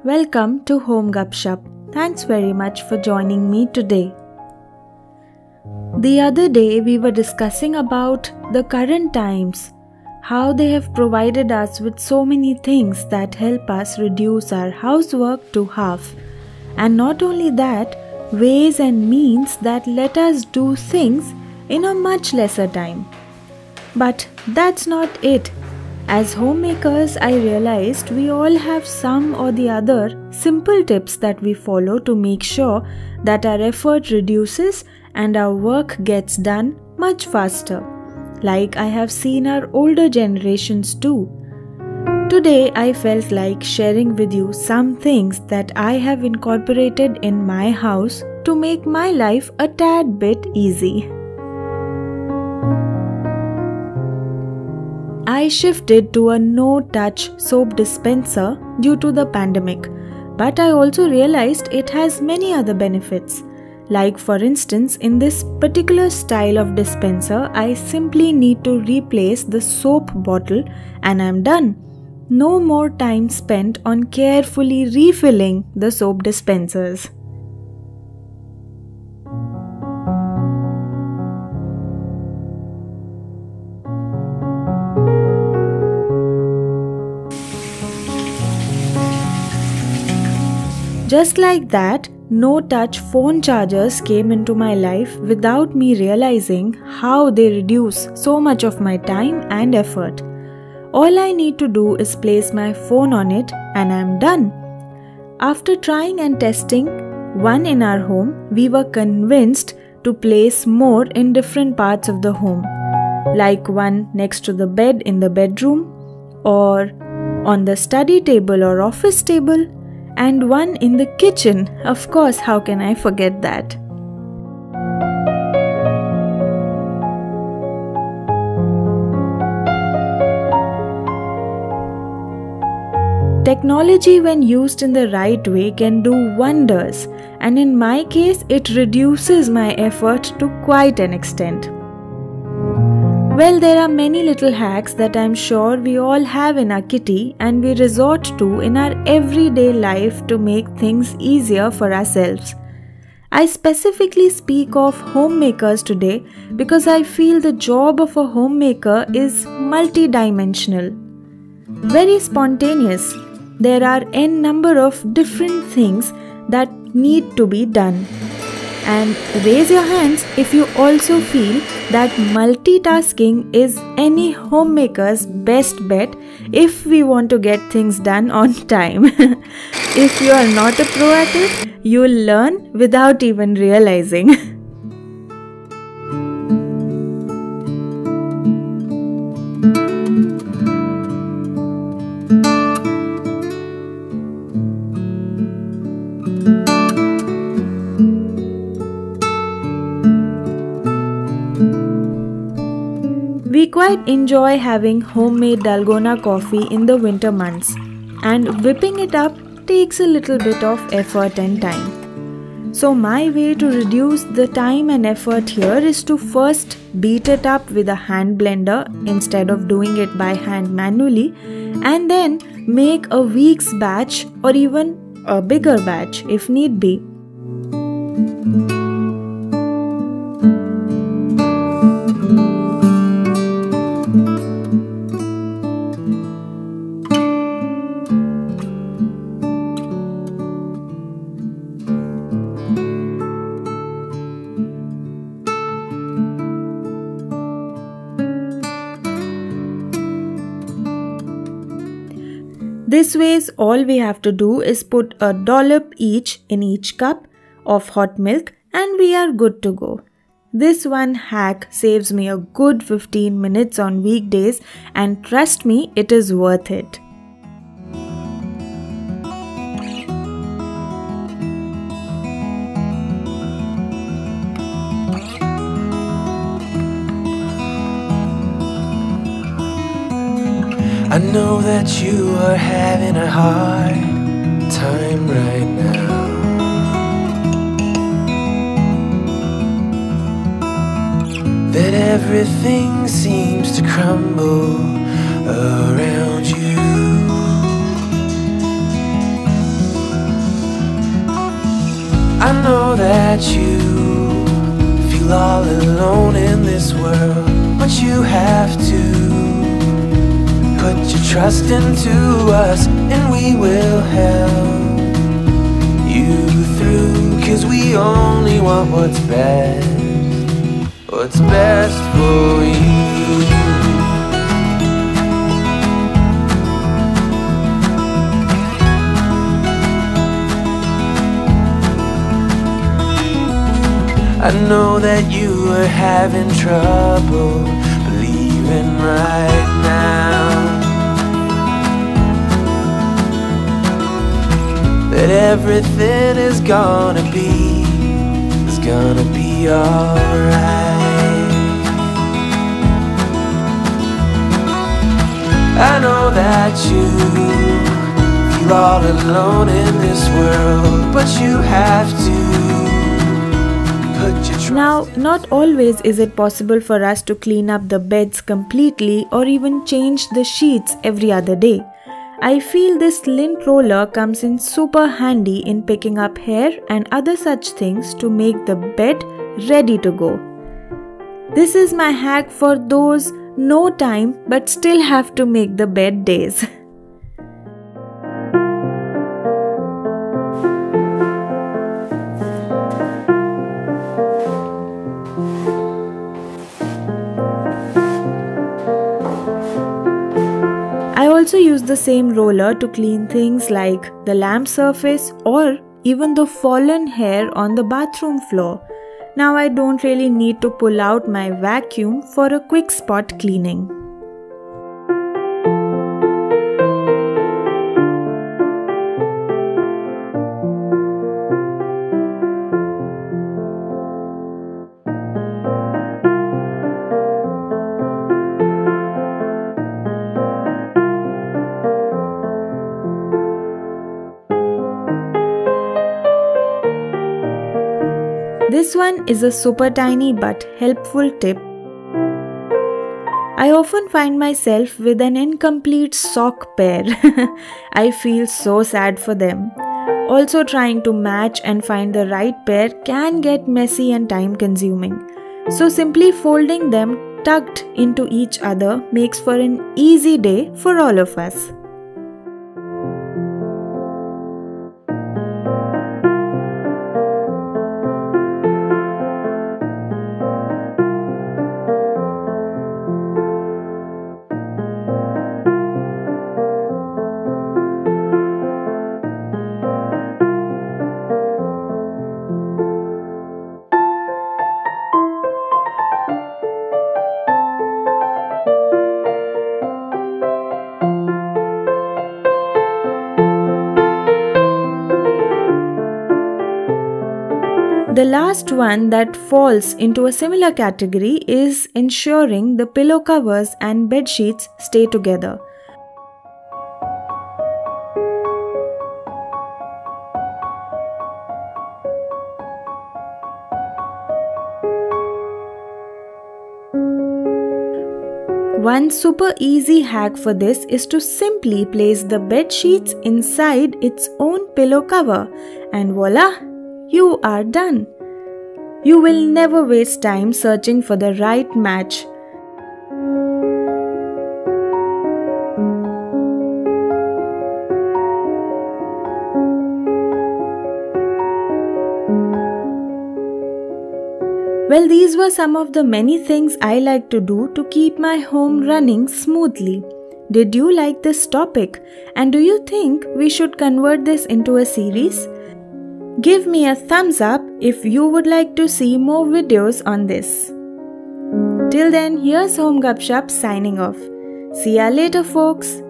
Welcome to Home Gupshup. Thanks very much for joining me today. The other day we were discussing about the current times, how they have provided us with so many things that help us reduce our housework to half. And not only that, ways and means that let us do things in a much lesser time. But that's not it. As homemakers, I realized we all have some or the other simple tips that we follow to make sure that our effort reduces and our work gets done much faster, like I have seen our older generations do. Today, I felt like sharing with you some things that I have incorporated in my house to make my life a tad bit easy. I shifted to a no-touch soap dispenser due to the pandemic, but I also realized it has many other benefits. Like for instance, in this particular style of dispenser, I simply need to replace the soap bottle and I'm done. No more time spent on carefully refilling the soap dispensers. Just like that, no-touch phone chargers came into my life without me realizing how they reduce so much of my time and effort. All I need to do is place my phone on it and I'm done. After trying and testing one in our home, we were convinced to place more in different parts of the home, like one next to the bed in the bedroom, or on the study table or office table, and one in the kitchen. Of course, how can I forget that? Technology, when used in the right way, can do wonders, and in my case, it reduces my effort to quite an extent. Well, there are many little hacks that I'm sure we all have in our kitty and we resort to in our everyday life to make things easier for ourselves. I specifically speak of homemakers today because I feel the job of a homemaker is multidimensional, very spontaneous. There are n number of different things that need to be done. And raise your hands if you also feel that multitasking is any homemaker's best bet if we want to get things done on time. If you are not a pro at it, you will learn without even realizing. We quite enjoy having homemade Dalgona coffee in the winter months, and whipping it up takes a little bit of effort and time. So my way to reduce the time and effort here is to first beat it up with a hand blender instead of doing it by hand manually, and then make a week's batch or even a bigger batch if need be. This way, all we have to do is put a dollop each in each cup of hot milk and we are good to go. This one hack saves me a good 15 minutes on weekdays, and trust me, it is worth it. I know that you are having a hard time right now. That everything seems to crumble around you. I know that you feel all alone in this world, but you have to put your trust into us, and we will help you through. 'Cause we only want what's best for you. I know that you are having trouble believing right now that everything is gonna be alright. I know that you feel all alone in this world, but you have to. Now, not always is it possible for us to clean up the beds completely or even change the sheets every other day. I feel this lint roller comes in super handy in picking up hair and other such things to make the bed ready to go. This is my hack for those no time but still have to make the bed days. I also use the same roller to clean things like the lamp surface or even the fallen hair on the bathroom floor. Now I don't really need to pull out my vacuum for a quick spot cleaning. This one is a super tiny but helpful tip. I often find myself with an incomplete sock pair. I feel so sad for them. Also, trying to match and find the right pair can get messy and time consuming. So simply folding them tucked into each other makes for an easy day for all of us. The last one that falls into a similar category is ensuring the pillow covers and bed sheets stay together. One super easy hack for this is to simply place the bed sheets inside its own pillow cover, and voila! You are done. You will never waste time searching for the right match. Well, these were some of the many things I like to do to keep my home running smoothly. Did you like this topic? And do you think we should convert this into a series? Give me a thumbs up if you would like to see more videos on this. Till then, here's Home Gupshup signing off. See ya later, folks.